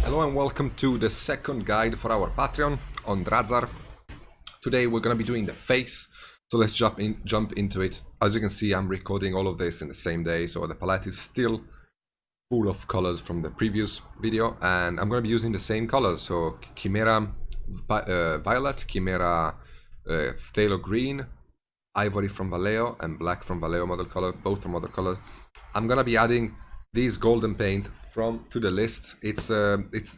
Hello and welcome to the second guide for our Patreon on Drazhar. Today we're gonna be doing the face, so let's jump into it. As you can see, I'm recording all of this in the same day, so the palette is still full of colors from the previous video, and I'm gonna be using the same colors. So Chimera Violet, Chimera Phthalo Green, Ivory from Vallejo, and Black from Vallejo model color, both from model color. I'm gonna be adding these golden paint to the list.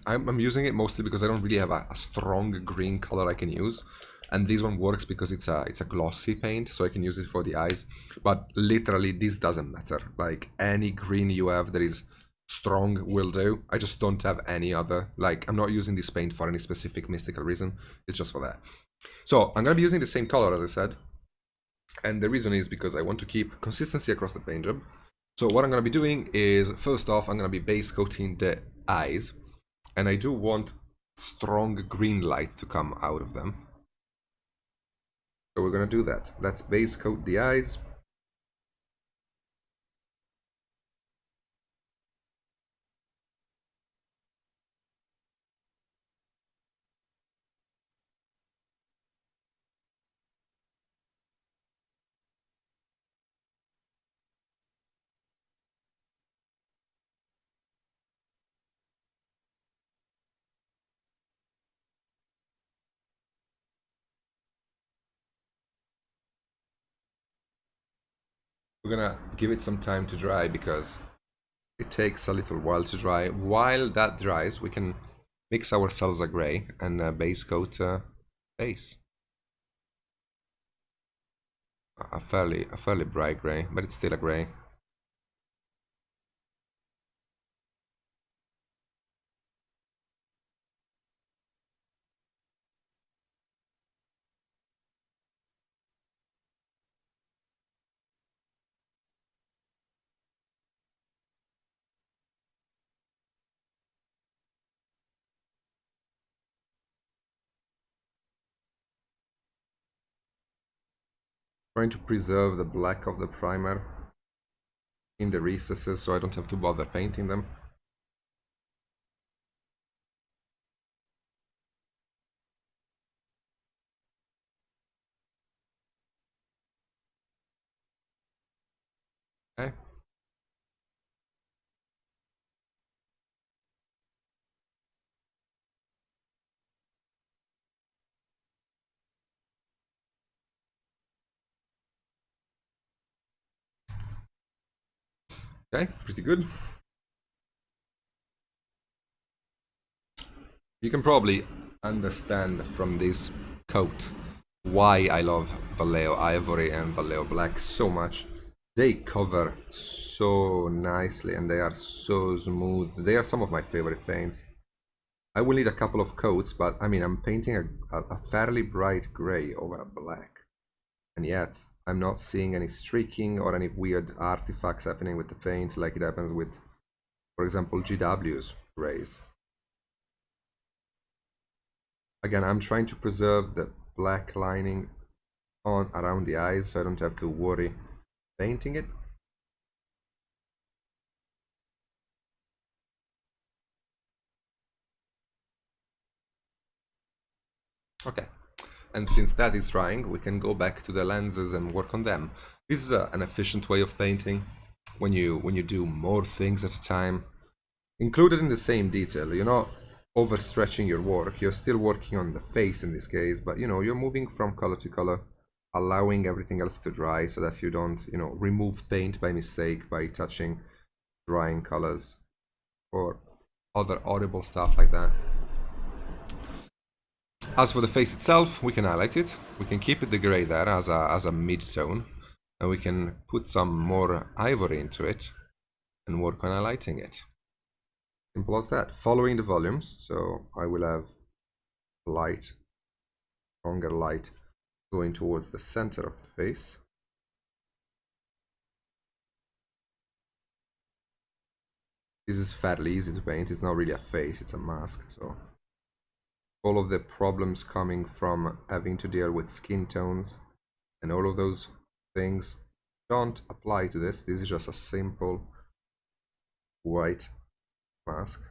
I'm using it mostly because I don't really have a strong green color I can use, and this one works because it's a glossy paint, so I can use it for the eyes. But literally, this doesn't matter. Like any green you have that is strong will do. I just don't have any other. Like I'm not using this paint for any specific mystical reason. It's just for that. So I'm gonna be using the same color as I said, and the reason is because I want to keep consistency across the paint job. So what I'm going to be doing is, first off, I'm going to be base coating the eyes, and I do want strong green light to come out of them. So we're going to do that. Let's base coat the eyes. We're going to give it some time to dry because it takes a little while to dry. While that dries, we can mix ourselves a gray and base coat base. A fairly bright gray, but it's still a gray. Trying to preserve the black of the primer in the recesses so I don't have to bother painting them. Okay. Okay, pretty good. You can probably understand from this coat why I love Vallejo Ivory and Vallejo Black so much. They cover so nicely and they are so smooth. They are some of my favorite paints. I will need a couple of coats, but I mean, I'm painting a fairly bright gray over a black. And yet, I'm not seeing any streaking or any weird artifacts happening with the paint like it happens with, for example, GW's grays. Again, I'm trying to preserve the black lining around the eyes so I don't have to worry painting it. Okay, and since that is drying, we can go back to the lenses and work on them. This is an efficient way of painting when you do more things at a time, included in the same detail. You're not overstretching your work. You're still working on the face in this case, but you're moving from color to color, allowing everything else to dry so that you don't remove paint by mistake by touching drying colors or other audible stuff like that. As for the face itself, we can highlight it. We can keep it the gray there as a mid-tone, and we can put some more ivory into it and work on highlighting it. Simple as that. Following the volumes, so I will have light, stronger light going towards the center of the face. This is fairly easy to paint. It's not really a face, it's a mask, so all of the problems coming from having to deal with skin tones and all of those things don't apply to this. This is just a simple white mask.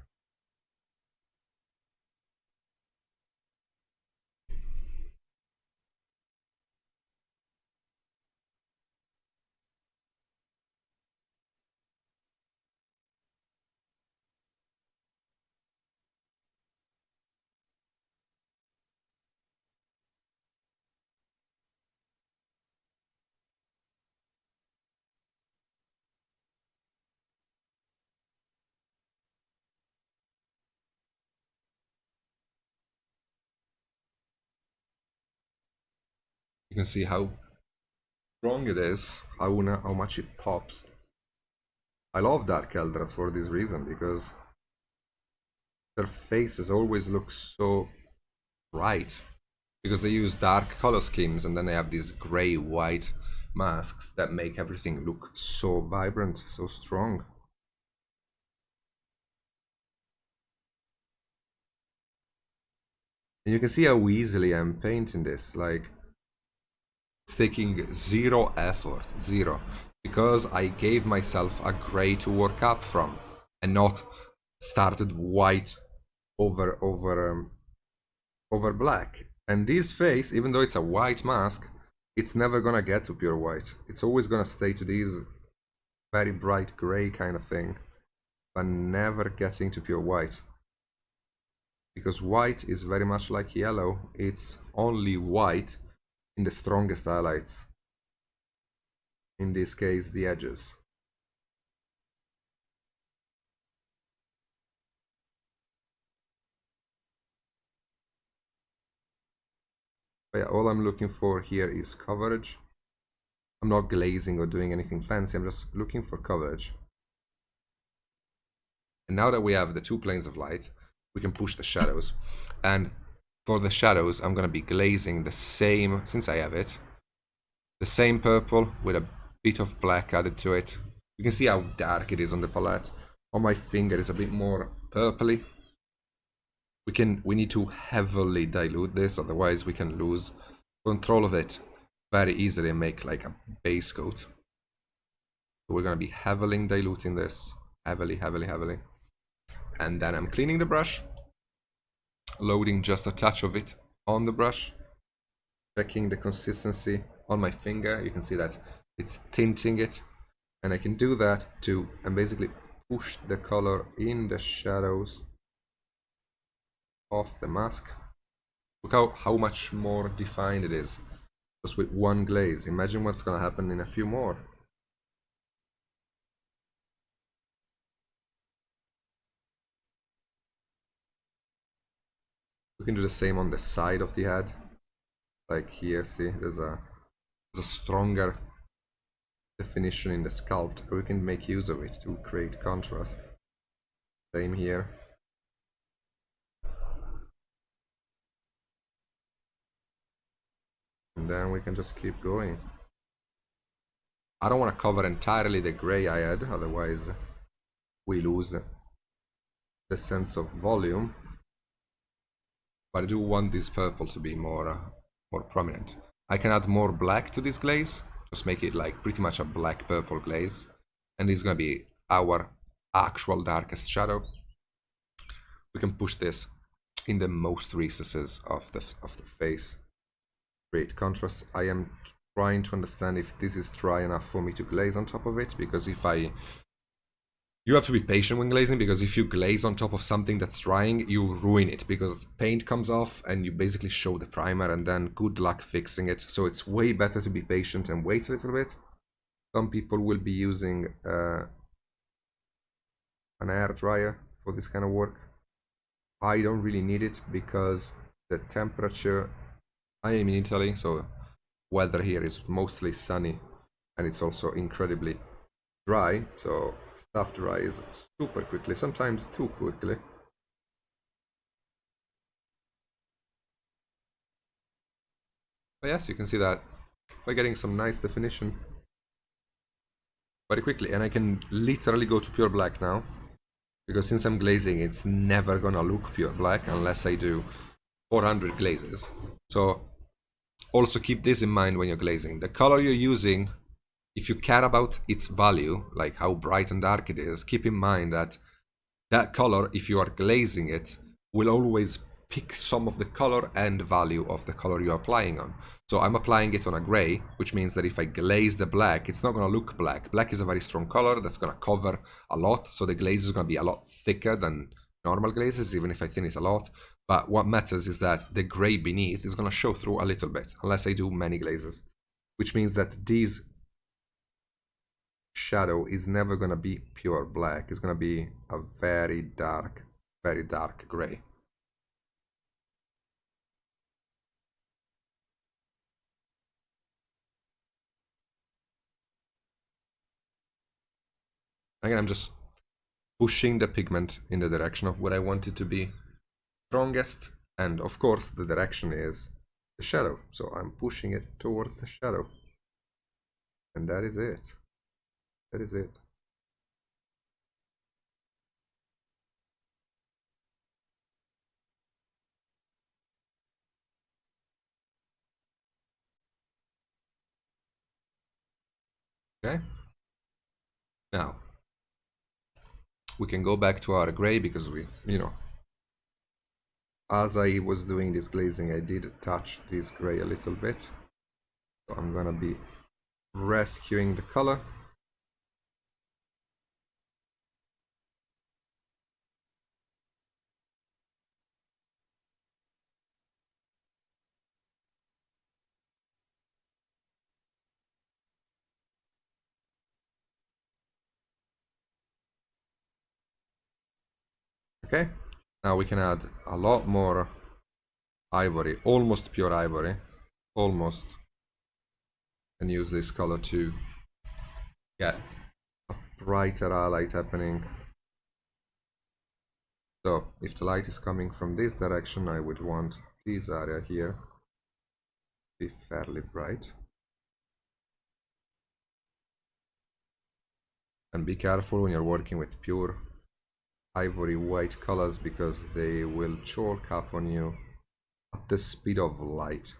You can see how strong it is, how much it pops. I love Dark Eldras for this reason, because their faces always look so bright. Because they use dark color schemes and then they have these gray white masks that make everything look so vibrant, so strong. And you can see how easily I'm painting this, like it's taking zero effort, zero, because I gave myself a gray to work up from and not started white over black. And this face, even though it's a white mask, it's never gonna get to pure white. It's always gonna stay to this very bright gray kind of thing, but never getting to pure white. Because white is very much like yellow, it's only white in the strongest highlights. In this case, the edges. But yeah, all I'm looking for here is coverage. I'm not glazing or doing anything fancy, I'm just looking for coverage. And now that we have the two planes of light, we can push the shadows. And for the shadows, I'm going to be glazing the same, since I have it, the same purple with a bit of black added to it. You can see how dark it is on the palette. On my finger it's a bit more purpley. We need to heavily dilute this, otherwise we can lose control of it very easily and make like a base coat. So we're going to be heavily diluting this, heavily. And then I'm cleaning the brush, loading just a touch of it on the brush, checking the consistency on my finger. You can see that it's tinting it, and I can do that too, and basically push the color in the shadows of the mask. Look how much more defined it is just with one glaze. Imagine what's gonna happen in a few more. We can do the same on the side of the head. Like here, see, there's a stronger definition in the sculpt. We can make use of it to create contrast. Same here. And then we can just keep going. I don't want to cover entirely the gray I had, otherwise we lose the sense of volume. But I do want this purple to be more prominent. I can add more black to this glaze, just make it like pretty much a black purple glaze, and this is gonna be our actual darkest shadow. We can push this in the most recesses of the face, create contrast. I am trying to understand if this is dry enough for me to glaze on top of it, because you have to be patient when glazing, because if you glaze on top of something that's drying, you ruin it, because paint comes off and you basically show the primer, and then good luck fixing it. So it's way better to be patient and wait a little bit. Some people will be using an air dryer for this kind of work. I don't really need it because the temperature, I am in Italy, so weather here is mostly sunny, and it's also incredibly dry, so stuff dries super quickly, sometimes too quickly. But yes, you can see that we're getting some nice definition very quickly, and I can literally go to pure black now, because since I'm glazing, it's never gonna look pure black unless I do 400 glazes. So also keep this in mind when you're glazing. The color you're using, if you care about its value, like how bright and dark it is, keep in mind that that color, if you are glazing it, will always pick some of the color and value of the color you're applying on. So I'm applying it on a gray, which means that if I glaze the black, it's not going to look black. Black is a very strong color that's going to cover a lot, so the glaze is going to be a lot thicker than normal glazes, even if I thin it a lot. But what matters is that the gray beneath is going to show through a little bit, unless I do many glazes, which means that these shadow is never going to be pure black. It's going to be a very dark gray. Again, I'm just pushing the pigment in the direction of what I want it to be strongest, and of course the direction is the shadow, so I'm pushing it towards the shadow, and that is it. That is it. Okay, now we can go back to our gray because we, as I was doing this glazing, I did touch this gray a little bit, so I'm gonna be rescuing the color. Okay, now we can add a lot more ivory, almost pure ivory, almost, and use this color to get a brighter highlight happening. So if the light is coming from this direction, I would want this area here to be fairly bright. And be careful when you're working with pure ivory white colors because they will chalk up on you at the speed of light.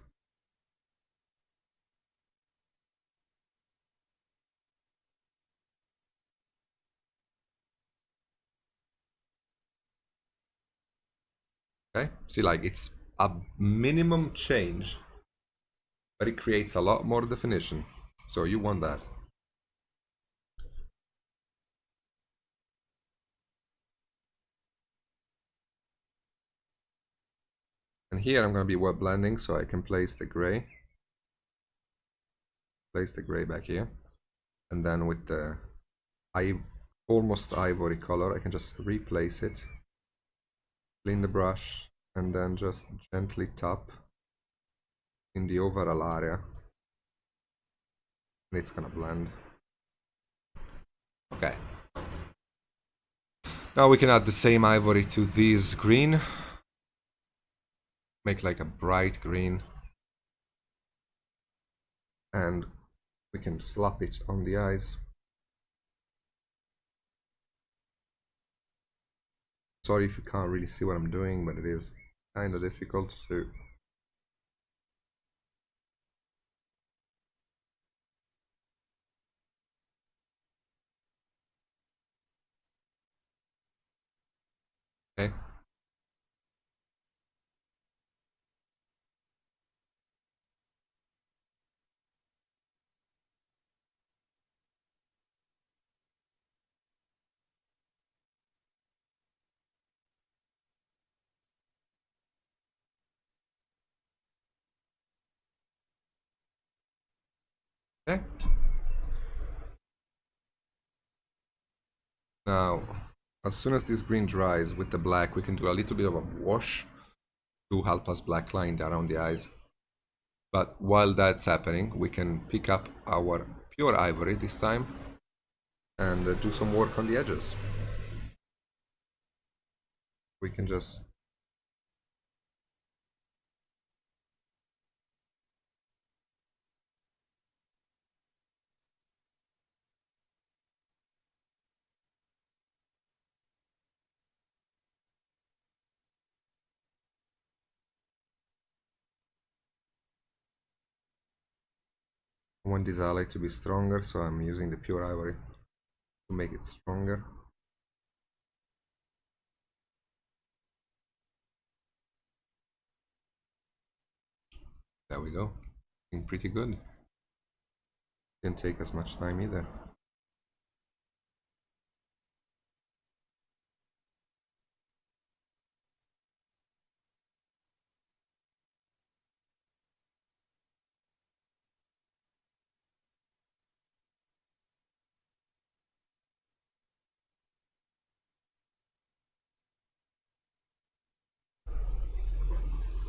Okay, see, like, it's a minimum change, but it creates a lot more definition, so you want that. And here I'm going to be wet blending, so I can place the gray back here, and then with the almost ivory color I can just replace it, clean the brush, and then just gently tap in the overall area, and it's gonna blend. Okay, now we can add the same ivory to this green, make like a bright green, and we can slap it on the eyes. Sorry if you can't really see what I'm doing, but it is kind of difficult to. Okay. Okay. Now, as soon as this green dries with the black, we can do a little bit of a wash to help us blackline around the eyes. But while that's happening, we can pick up our pure ivory this time and do some work on the edges. We can just I want this highlight to be stronger, so I'm using the pure ivory to make it stronger. There we go. Looking pretty good. Didn't take as much time either.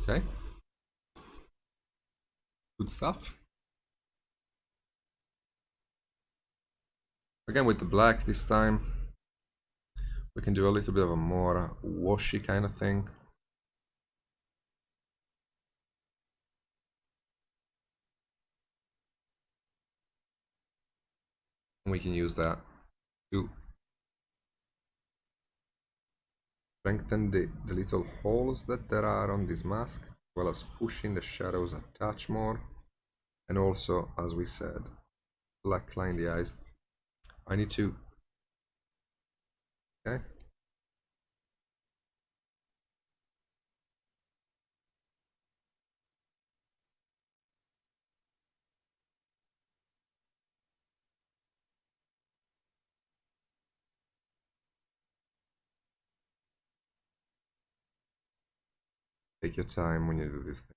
Okay. Good stuff. Again with the black this time. We can do a little bit of a more washy kind of thing. We can use that to strengthen the little holes that there are on this mask, as well as pushing the shadows a touch more. And also, as we said, blackline the eyes. I need to... Okay. Take your time when you do this thing.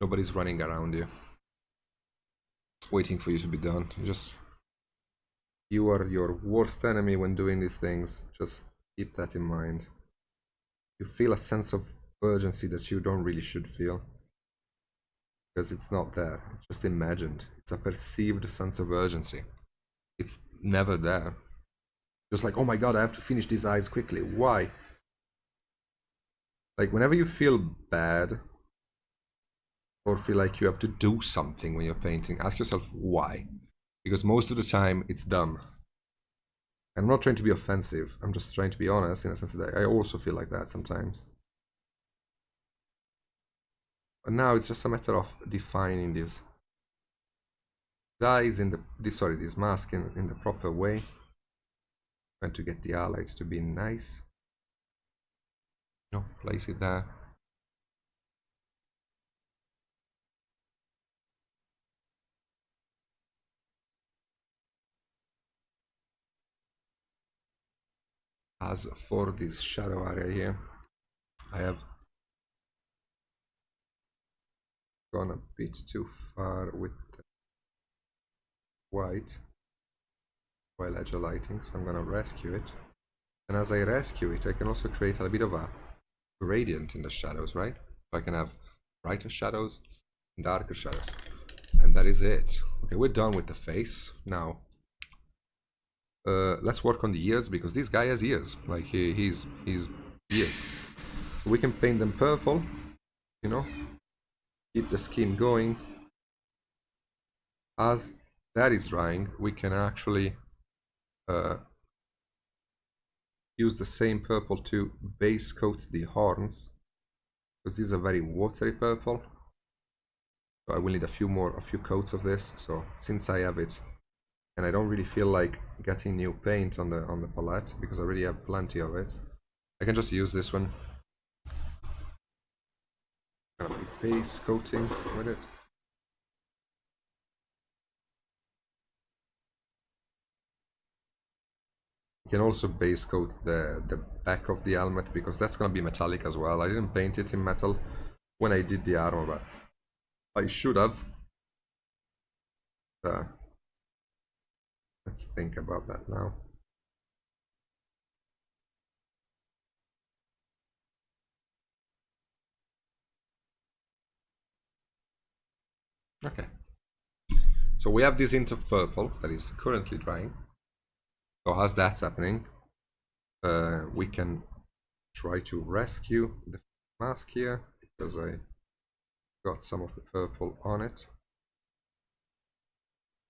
Nobody's running around you, waiting for you to be done. You are your worst enemy when doing these things. Just keep that in mind. You feel a sense of urgency that you don't really should feel. Because it's not there. It's just imagined. It's a perceived sense of urgency. It's never there. Just like, oh my god, I have to finish these eyes quickly. Why? Like, whenever you feel bad or feel like you have to do something when you're painting, ask yourself why. Because most of the time, it's dumb. And I'm not trying to be offensive. I'm just trying to be honest in a sense that I also feel like that sometimes. But now it's just a matter of defining these eyes in this mask in the proper way. Trying to get the highlights to be nice. Place it there. As for this shadow area here, I have gone a bit too far with the white while edge lighting, so I'm gonna rescue it. And as I rescue it, I can also create a bit of a gradient in the shadows, right? So I can have brighter shadows and darker shadows. And that is it. Okay, we're done with the face. Now, let's work on the ears, because this guy has ears. Like, he's ears. So we can paint them purple, you know? Keep the skin going. As that is drying, we can actually use the same purple to base coat the horns, because these are very watery purple. So I will need a few coats of this. So since I have it, and I don't really feel like getting new paint on the palette because I already have plenty of it, I can just use this one. Gonna be base coating with it. You can also base coat the back of the helmet, because that's gonna be metallic as well. I didn't paint it in metal when I did the armor, but I should have. Let's think about that now. Okay. So we have this hint of purple that is currently drying. So as that's happening, we can try to rescue the mask here, because I got some of the purple on it.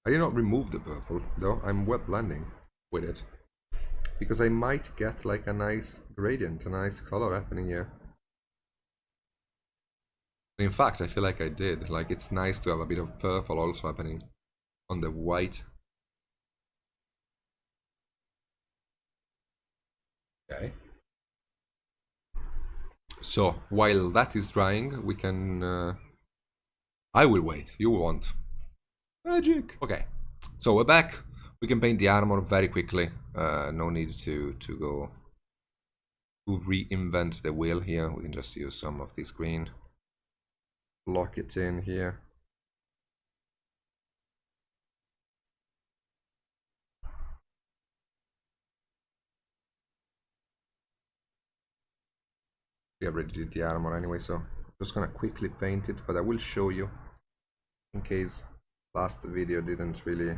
I did not remove the purple though. I'm wet blending with it, because I might get like a nice gradient, a nice color happening here. In fact, I feel like I did. Like, it's nice to have a bit of purple also happening on the white. Okay. So while that is drying, we can. I will wait. You won't. Magic. Okay. So we're back. We can paint the armor very quickly. No need to go to reinvent the wheel here. We can just use some of this green. Lock it in here. We already did the armor anyway, so I'm just gonna quickly paint it, but I will show you in case last video didn't really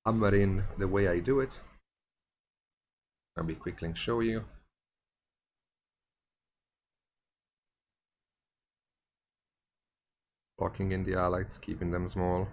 hammer in the way I do it. I'll be quickly and show you. Blocking in the allies, keeping them small.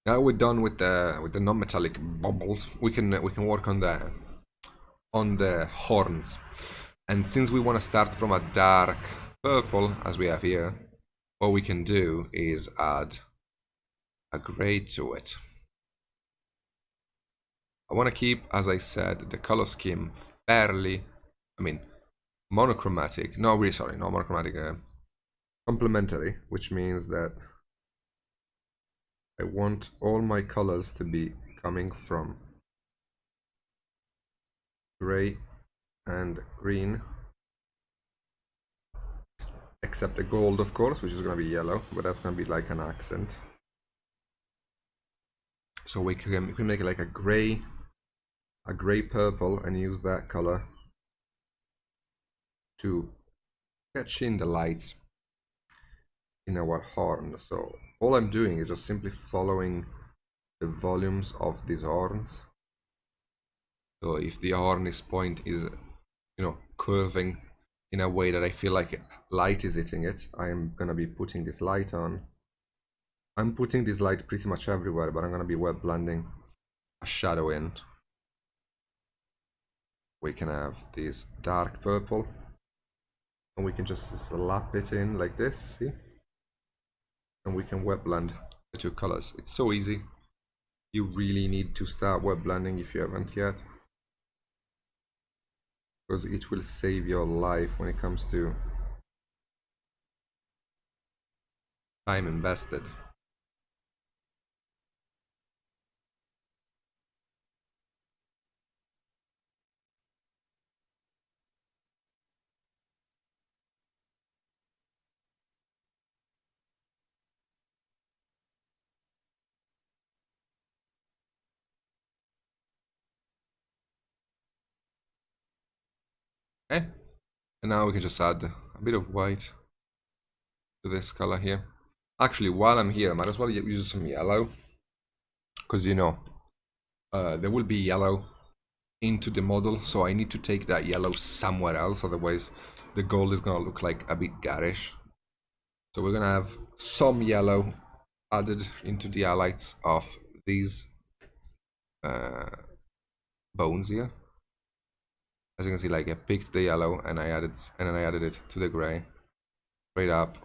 Now we're done with the non-metallic bubbles. We can work on the horns. And since we want to start from a dark purple, as we have here, what we can do is add a gray to it. I want to keep, as I said, the color scheme fairly, monochromatic. No, really, sorry, not monochromatic, complementary, which means that I want all my colors to be coming from gray and green, except the gold, of course, which is going to be yellow, but that's going to be like an accent. So we can make it like a gray purple and use that color to catch in the lights in our horn. So all I'm doing is just simply following the volumes of these horns. So if the horn is curving in a way that I feel like light is hitting it, I'm gonna be putting this light on. I'm putting this light pretty much everywhere, but I'm gonna be wet blending a shadow in. We can have this dark purple, and we can just slap it in like this, see? And we can wet blend the two colors. It's so easy. You really need to start wet blending if you haven't yet, because it will save your life when it comes to time invested. Okay, and now we can just add a bit of white to this color here. Actually, while I'm here, I might as well use some yellow, because there will be yellow into the model, so I need to take that yellow somewhere else, otherwise the gold is gonna look like a bit garish. So we're gonna have some yellow added into the highlights of these bones here. As you can see, like I picked the yellow and then I added it to the gray, straight up.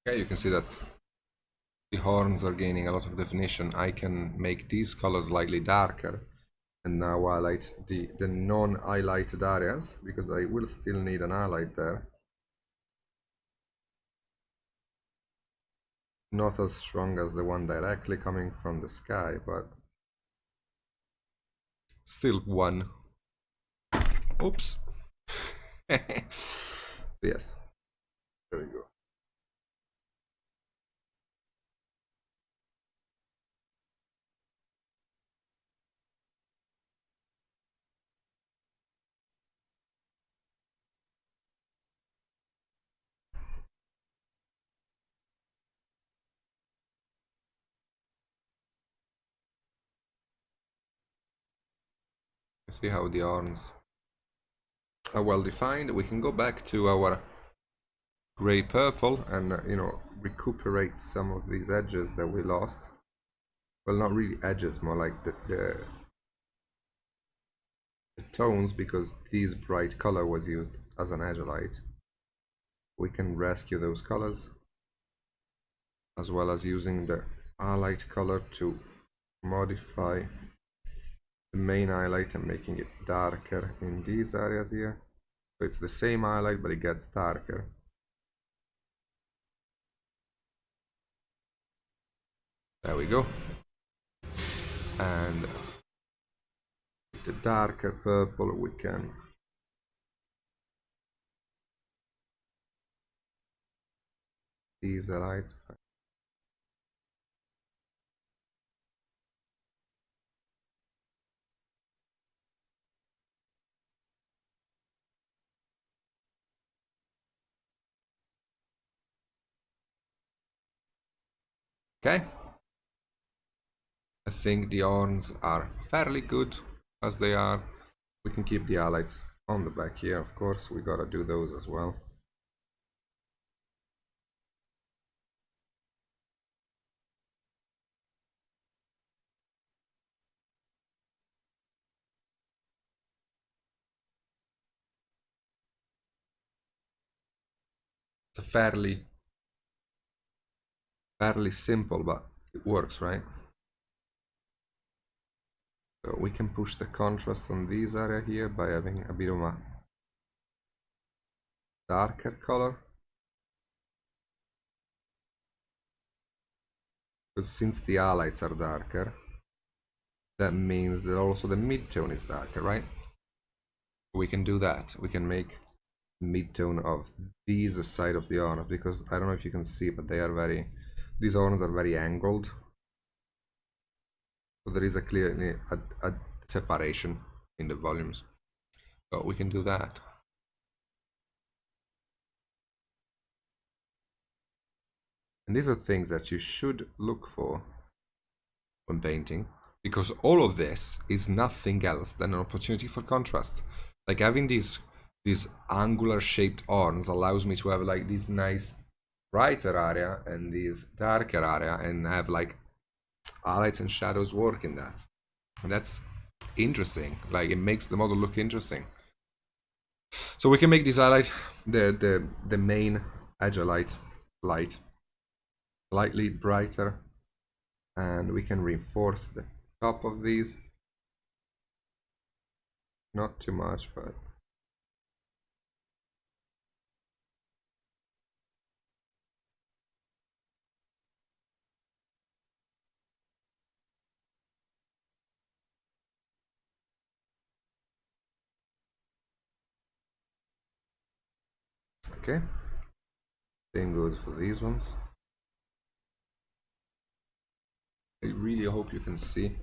Okay, you can see that the horns are gaining a lot of definition. I can make these colors slightly darker and now highlight the non-highlighted areas, because I will still need an highlight there. Not as strong as the one directly coming from the sky, but still one. Oops. Yes, there we go. See how the horns are well defined. We can go back to our gray purple and recuperate some of these edges that we lost. well, not really edges, more like the tones, because this bright color was used as an edge light. We can rescue those colors, as well as using the highlight color to modify the main highlight and making it darker in these areas here. So it's the same highlight, but it gets darker. There we go. And the darker purple we can these lights. Okay. I think the horns are fairly good as they are. We can keep the highlights on the back here, of course. We gotta do those as well. It's a fairly simple, but it works, right? So we can push the contrast on this area here by having a bit of a darker color. Because since the highlights are darker, that means that also the midtone is darker, right? We can do that. We can make midtone of this side of the horns, because I don't know if you can see, but these horns are very angled. So there is clearly a separation in the volumes. So we can do that. And these are things that you should look for when painting, because all of this is nothing else than an opportunity for contrast. Like having these angular shaped horns allows me to have like this nice brighter area and this darker area, and have like highlights and shadows work in that. And that's interesting. Like it makes the model look interesting. So we can make this highlight, the main edge light slightly brighter, and we can reinforce the top of these. Not too much, but okay. Same goes for these ones. I really hope you can see.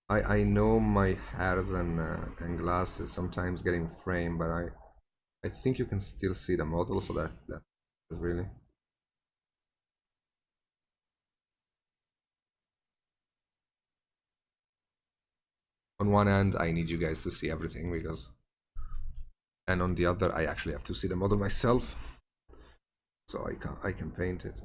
I know my hairs and glasses sometimes get in frame, but I think you can still see the model, so that's really. On one hand, I need you guys to see everything, and on the other, I actually have to see the model myself, so I can paint it.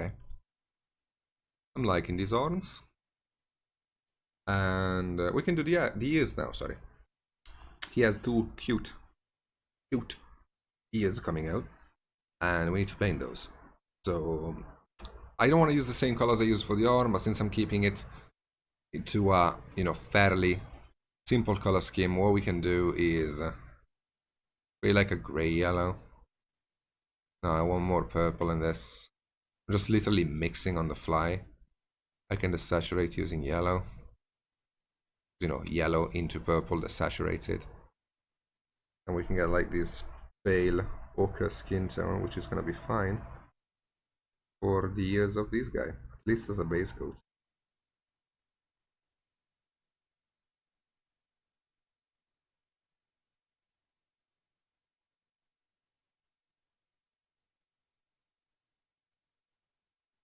Okay. I'm liking these horns. And we can do the ears now, sorry. He has two cute ears coming out, and we need to paint those. So I don't want to use the same colors I use for the arm, but since I'm keeping it to a fairly simple color scheme, what we can do is really like a gray yellow. No, I want more purple in this. I'm just literally mixing on the fly. I can just saturate using yellow. Yellow into purple that saturates it. And we can get like this pale ochre skin tone, which is going to be fine for the ears of this guy, at least as a base coat.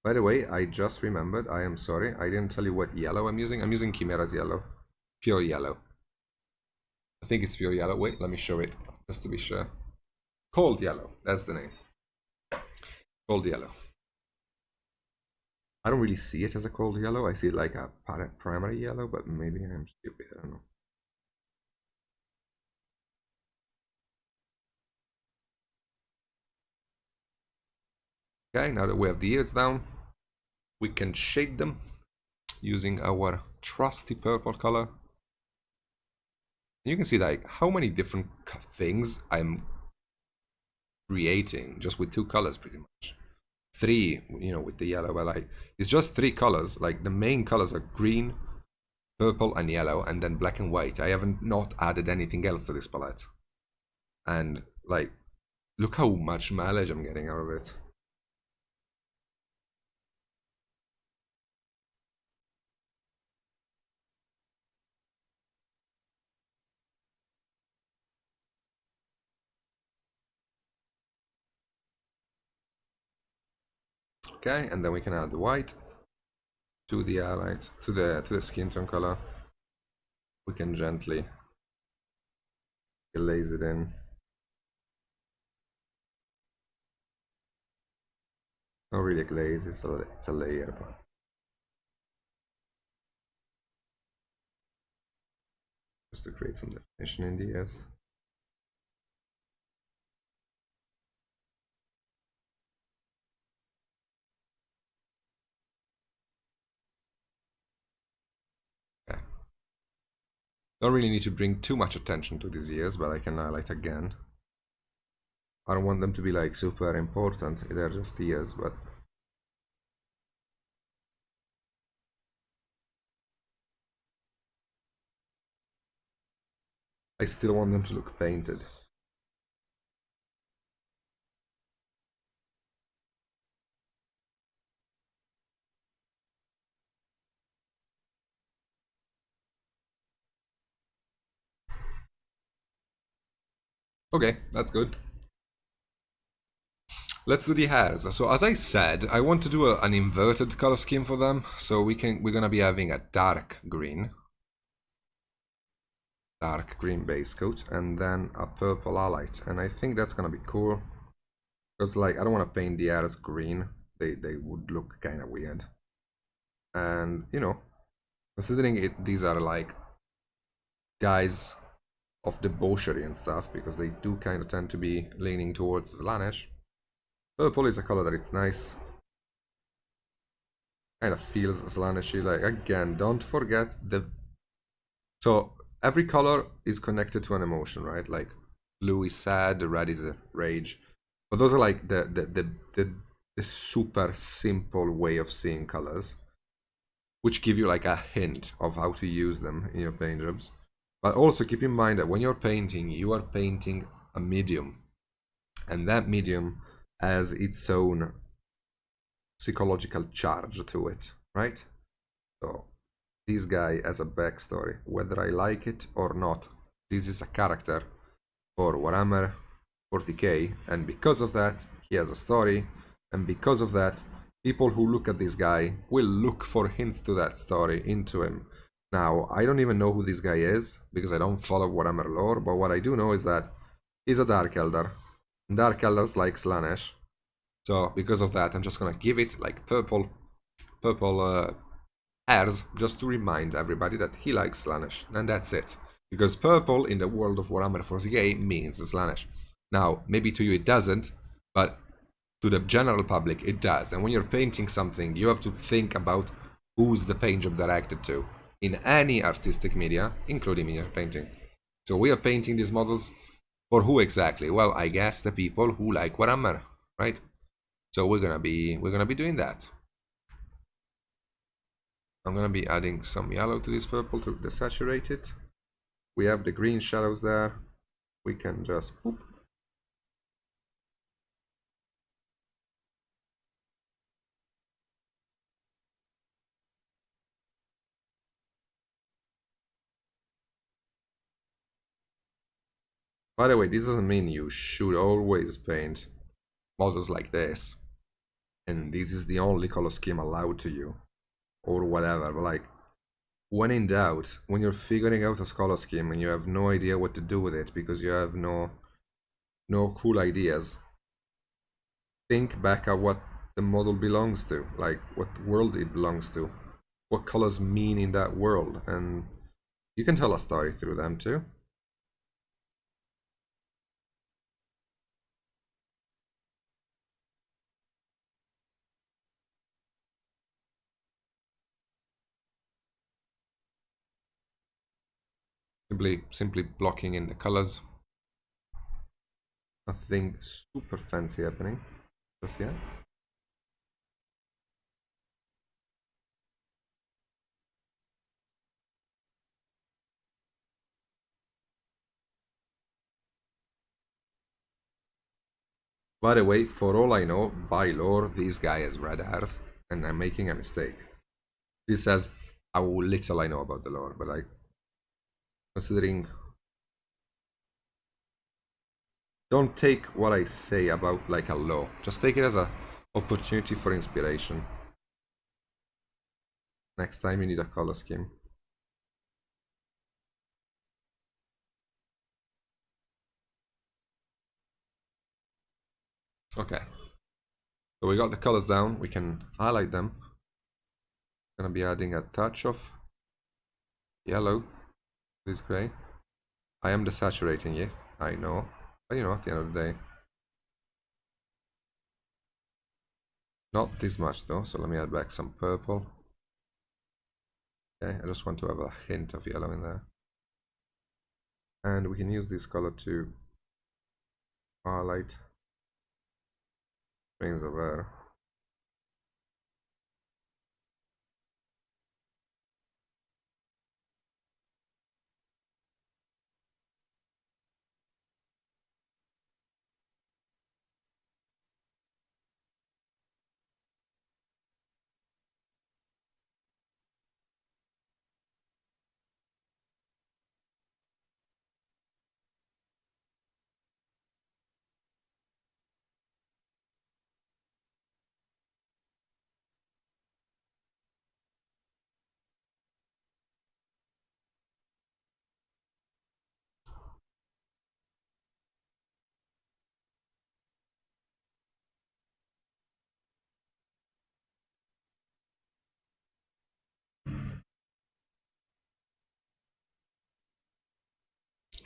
By the way, I just remembered, I am sorry, I didn't tell you what yellow I'm using. I'm using Chimera's yellow, pure yellow. I think it's pure yellow. Wait, let me show it just to be sure. Cold yellow. That's the name. Cold yellow. I don't really see it as a cold yellow. I see it like a primary yellow, but maybe I'm stupid. I don't know. Okay, now that we have the ears down, we can shade them using our trusty purple color. You can see like how many different things I'm creating just with two colors pretty much. Three, with the yellow, but like it's just three colors. Like the main colors are green, purple, and yellow, and then black and white. I haven't not added anything else to this palette. And like, look how much mileage I'm getting out of it. Okay, and then we can add the white to the highlight, to the skin tone color. We can gently glaze it in. Not really a glaze, it's a layer. But just to create some definition in the ears. Okay. Don't really need to bring too much attention to these ears, but I can highlight again. I don't want them to be like super important, they're just ears, but I still want them to look painted. Okay, that's good. Let's do the hairs. So as I said, I want to do an inverted color scheme for them. So we're gonna be having a dark green base coat, and then a purple highlight. And I think that's gonna be cool. Because like I don't want to paint the hairs green. They would look kind of weird. And considering these are like guys of debauchery and stuff, because they do kind of tend to be leaning towards Slanesh. Purple is a color that it's nice. Kind of feels Slaneshy. Like, again, don't forget so every color is connected to an emotion, right? Like blue is sad, red is a rage. But those are like the super simple way of seeing colors, which give you like a hint of how to use them in your paint jobs. But also keep in mind that when you're painting, you are painting a medium. And that medium has its own psychological charge to it, right? So this guy has a backstory, whether I like it or not. This is a character for Warhammer 40k, and because of that, he has a story, and because of that, people who look at this guy will look for hints to that story into him. Now, I don't even know who this guy is, because I don't follow Warhammer lore, but what I do know is that he's a Dark Elder. Dark Elders like Slanesh. So, because of that, I'm just gonna give it like purple hairs, just to remind everybody that he likes Slanesh, and that's it. Because purple in the world of Warhammer 40k means Slanesh. Now, maybe to you it doesn't, but to the general public it does. And when you're painting something, you have to think about who's the paint job directed to in any artistic media, including miniature painting. So we are painting these models for who exactly? Well, I guess the people who like Warhammer, right? So we're gonna be doing that. I'm gonna be adding some yellow to this purple to desaturate it. We have the green shadows there. We can just boop. By the way, this doesn't mean you should always paint models like this, and this is the only color scheme allowed to you, or whatever. But like, when in doubt, when you're figuring out a color scheme and you have no idea what to do with it because you have no cool ideas, think back at what the model belongs to, like what world it belongs to, what colors mean in that world, and you can tell a story through them too. Simply blocking in the colors. Nothing super fancy happening just yet. By the way, for all I know, by lore, this guy has red hairs, and I'm making a mistake. This says how little I know about the lore, but like, considering, don't take what I say about like a law. Just take it as a opportunity for inspiration. Next time you need a color scheme. Okay. So we got the colors down. We can highlight them. Gonna be adding a touch of yellow. This gray. I am desaturating it. I know. But you know, at the end of the day. Not this much though, so let me add back some purple. Okay, I just want to have a hint of yellow in there. And we can use this color to highlight strings of air.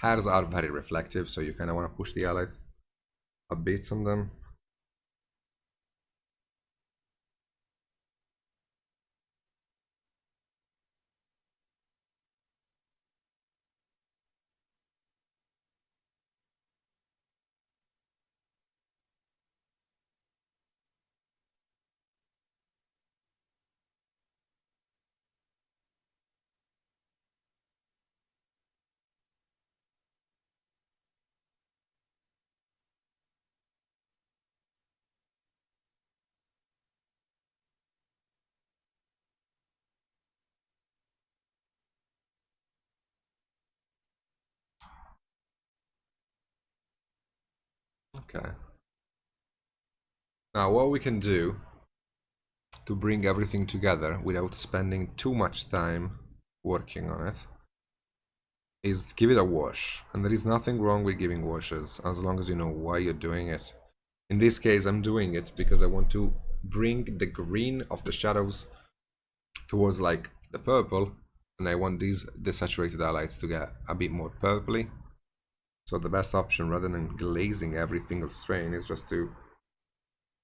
Hairs are very reflective, so you kind of want to push the highlights a bit on them. Okay. Now what we can do to bring everything together without spending too much time working on it is give it a wash. And there is nothing wrong with giving washes as long as you know why you're doing it. In this case, I'm doing it because I want to bring the green of the shadows towards like the purple, and I want these desaturated highlights to get a bit more purpley. So the best option, rather than glazing every single strain, is just to, you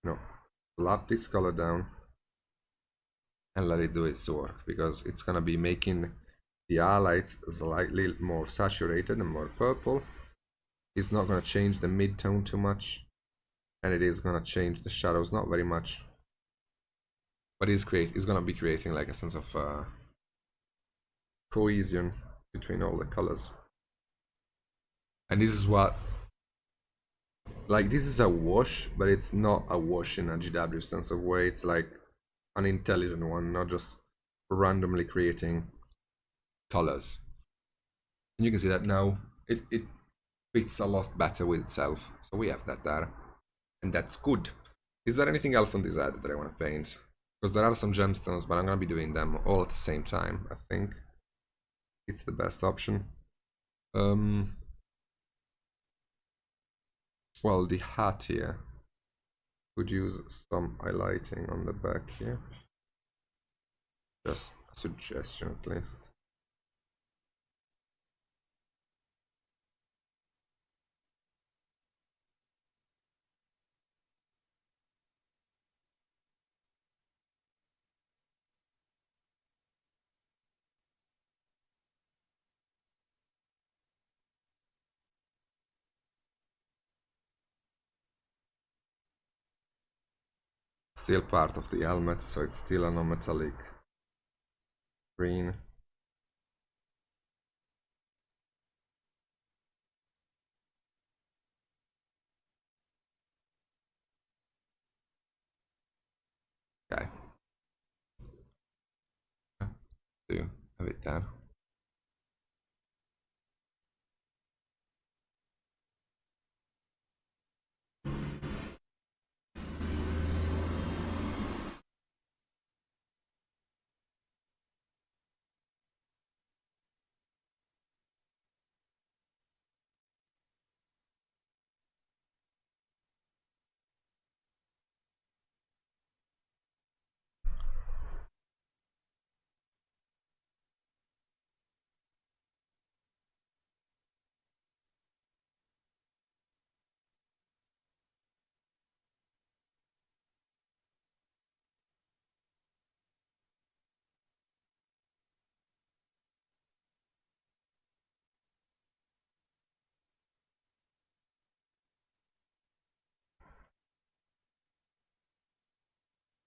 know, slap this color down and let it do its work, because it's gonna be making the highlights slightly more saturated and more purple. It's not gonna change the mid-tone too much, and it is gonna change the shadows not very much. But it's gonna be creating like a sense of cohesion between all the colors. And this is what, like, this is a wash, but it's not a wash in a GW sense of way. It's like an intelligent one, not just randomly creating colors. And you can see that now it fits a lot better with itself. So we have that there, and that's good. Is there anything else on this ad that I want to paint? Because there are some gemstones, but I'm gonna be doing them all at the same time, I think. It's the best option. Well, the hat here could use some highlighting on the back here. Just a suggestion at least. Still part of the helmet, so it's still a non-metallic green. Okay. Do have it there.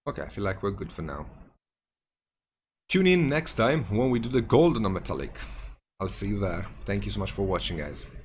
Okay, I feel like we're good for now. Tune in next time when we do the gold non-metallic. I'll see you there. Thank you so much for watching, guys.